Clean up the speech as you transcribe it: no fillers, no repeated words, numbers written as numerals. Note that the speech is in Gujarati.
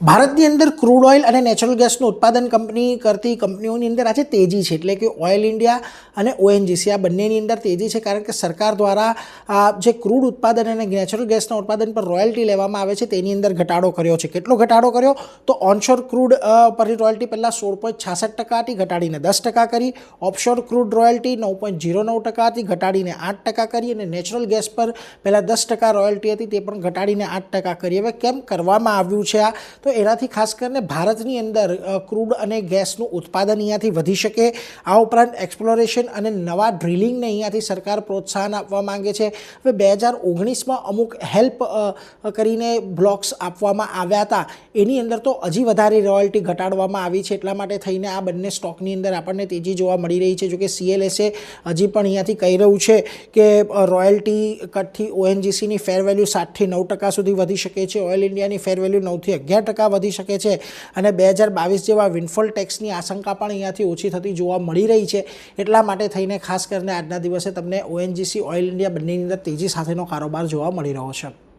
ભારતની અંદર ક્રૂડ ઓઇલ અને નેચરલ ગેસનું ઉત્પાદન કરતી કંપનીઓની અંદર આજે તેજી છે, એટલે કે ઓઇલ ઇન્ડિયા અને ઓએનજીસી આ બંનેની અંદર તેજી છે, કારણ કે સરકાર દ્વારા જે ક્રૂડ ઉત્પાદન અને નેચરલ ગેસના ઉત્પાદન પર રોયલ્ટી લેવામાં આવે છે તેની અંદર ઘટાડો કર્યો છે. કેટલો ઘટાડો કર્યો? તો ઓનશોર ક્રૂડ પરની રોયલ્ટી પહેલાં 16.66% હતી, ઘટાડીને 10% કરી. ઓફશોર ક્રૂડ રોયલ્ટી 9.09% હતી, ઘટાડીને 8% કરી. અને નેચરલ ગેસ પર પહેલાં 10% રોયલ્ટી હતી, તે પણ ઘટાડીને 8% કરી. હવે કેમ કરવામાં આવ્યું છે આ? તો એનાથી ખાસ કરીને ભારતની અંદર ક્રૂડ અને ગેસનું ઉત્પાદન અહીંયાથી વધી શકે. આ ઉપરાંત એક્સપ્લોરેશન અને નવા ડ્રિલિંગને અહીંયાથી સરકાર પ્રોત્સાહન આપવા માંગે છે. હવે 2019માં અમુક હેલ્પ કરીને બ્લોક્સ આપવામાં આવ્યા હતા, એની અંદર તો હજી વધારે રોયલ્ટી ઘટાડવામાં આવી છે. એટલા માટે થઈને આ બંને સ્ટોકની અંદર આપણને તેજી જોવા મળી રહી છે. જોકે CLSA હજી પણ અહીંયાથી કહી રહ્યું છે કે રોયલ્ટી કટથી ONGCની ફેર વેલ્યુ 7થી 9% સુધી વધી શકે છે. ઓઇલ ઇન્ડિયાની ફેર વેલ્યુ 9થી 11% વધી શકે છે. અને 2022 જેવા વિન્ડફોલ ટેક્સની આશંકા પણ અહીંયાથી ઓછી થતી જોવા મળી રહી છે. એટલા માટે થઈને ખાસ કરીને આજના દિવસે તમને ONGC ઓઇલ ઇન્ડિયા બંનેની અંદર તેજી સાથેનો કારોબાર જોવા મળી રહ્યો છે.